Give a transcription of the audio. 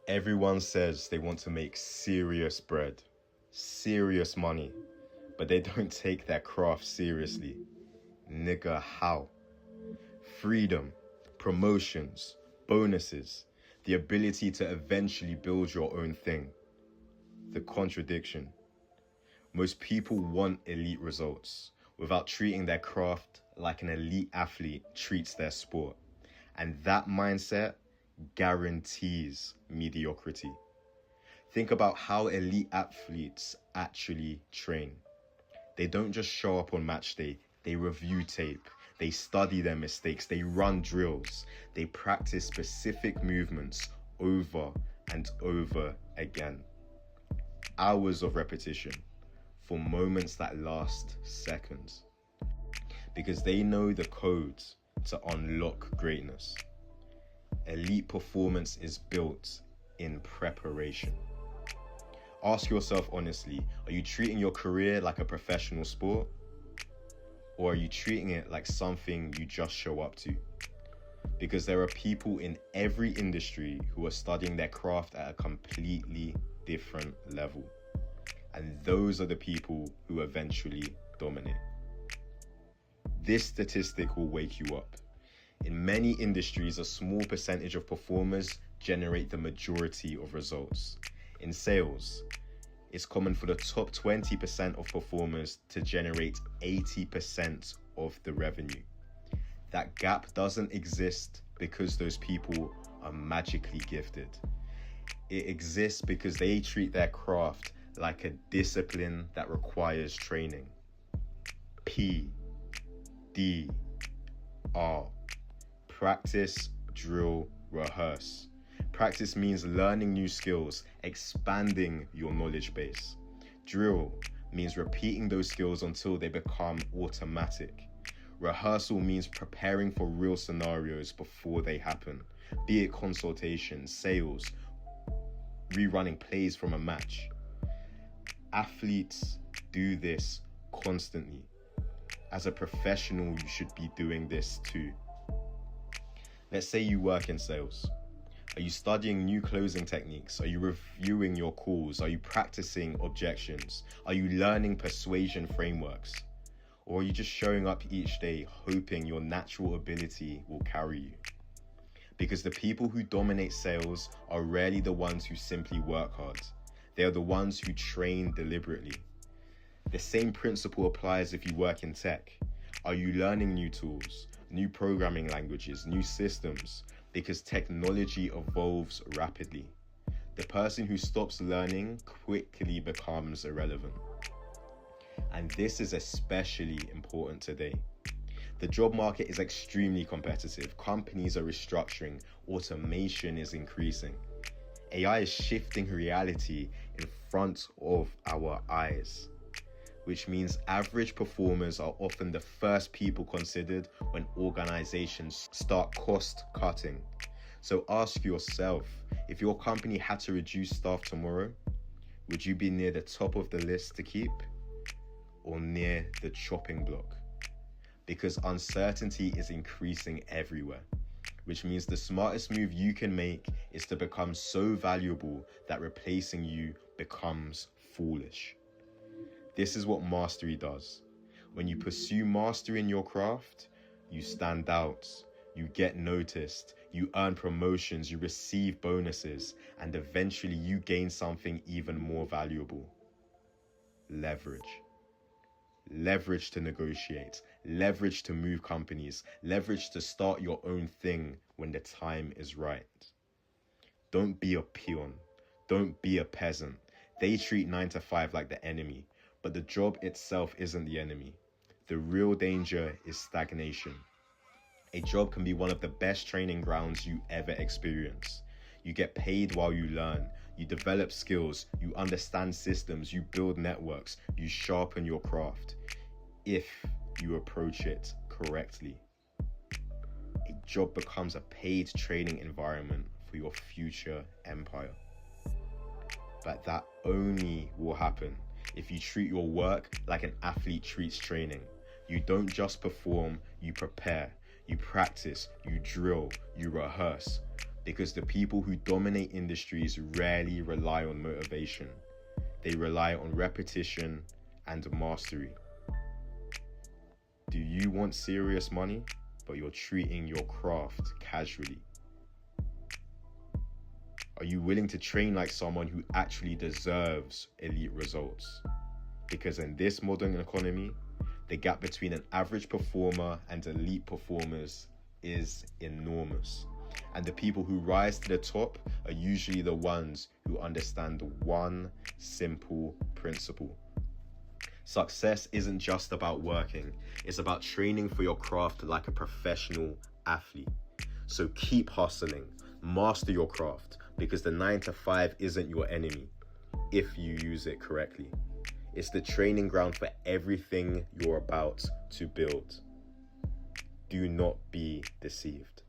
Everyone says they want to make serious bread, serious money, but they don't take their craft seriously. Nigga, how? Freedom, promotions, bonuses, the ability to eventually build your own thing. The contradiction. Most people want elite results without treating their craft like an elite athlete treats their sport. And that mindset guarantees mediocrity. Think about how elite athletes actually train. They don't just show up on match day, they review tape, they study their mistakes, they run drills, they practice specific movements over and over again. Hours of repetition for moments that last seconds. Because they know the codes to unlock greatness. Elite performance is built in preparation. Ask yourself honestly, are you treating your career like a professional sport? Or are you treating it like something you just show up to? Because there are people in every industry who are studying their craft at a completely different level. And those are the people who eventually dominate. This statistic will wake you up. In many industries, a small percentage of performers generate the majority of results. In sales, it's common for the top 20% of performers to generate 80% of the revenue. That gap doesn't exist because those people are magically gifted. It exists because they treat their craft like a discipline that requires training. P, D, R. Practice, drill, rehearse. Practice means learning new skills, expanding your knowledge base. Drill means repeating those skills until they become automatic. Rehearsal means preparing for real scenarios before they happen, be it consultations, sales, rerunning plays from a match. Athletes do this constantly. As a professional, you should be doing this too. Let's say you work in sales. Are you studying new closing techniques? Are you reviewing your calls? Are you practicing objections? Are you learning persuasion frameworks? Or are you just showing up each day hoping your natural ability will carry you? Because the people who dominate sales are rarely the ones who simply work hard. They are the ones who train deliberately. The same principle applies if you work in tech. Are you learning new tools, new programming languages, new systems? Because technology evolves rapidly. The person who stops learning quickly becomes irrelevant. And this is especially important today. The job market is extremely competitive. Companies are restructuring. Automation is increasing. AI is shifting reality in front of our eyes, which means average performers are often the first people considered when organizations start cost cutting. So ask yourself, if your company had to reduce staff tomorrow, would you be near the top of the list to keep or near the chopping block? Because uncertainty is increasing everywhere, which means the smartest move you can make is to become so valuable that replacing you becomes foolish. This is what mastery does. When you pursue mastery in your craft, you stand out, you get noticed, you earn promotions, you receive bonuses, and eventually you gain something even more valuable. Leverage. Leverage to negotiate, leverage to move companies, leverage to start your own thing when the time is right. Don't be a peon. Don't be a peasant. They treat 9 to 5 like the enemy, but the job itself isn't the enemy. The real danger is stagnation. A job can be one of the best training grounds you ever experience. You get paid while you learn. You develop skills. You understand systems. You build networks. You sharpen your craft. If you approach it correctly. A job becomes a paid training environment for your future empire. But that only will happen if you treat your work like an athlete treats training. You don't just perform, you prepare. You practice, you drill, you rehearse. Because the people who dominate industries rarely rely on motivation. They rely on repetition and mastery. Do you want serious money, but you're treating your craft casually? Are you willing to train like someone who actually deserves elite results? Because in this modern economy, the gap between an average performer and elite performers is enormous. And the people who rise to the top are usually the ones who understand one simple principle. Success isn't just about working, it's about training for your craft like a professional athlete. So keep hustling, master your craft, because the 9-to-5 isn't your enemy if you use it correctly. It's the training ground for everything you're about to build. Do not be deceived.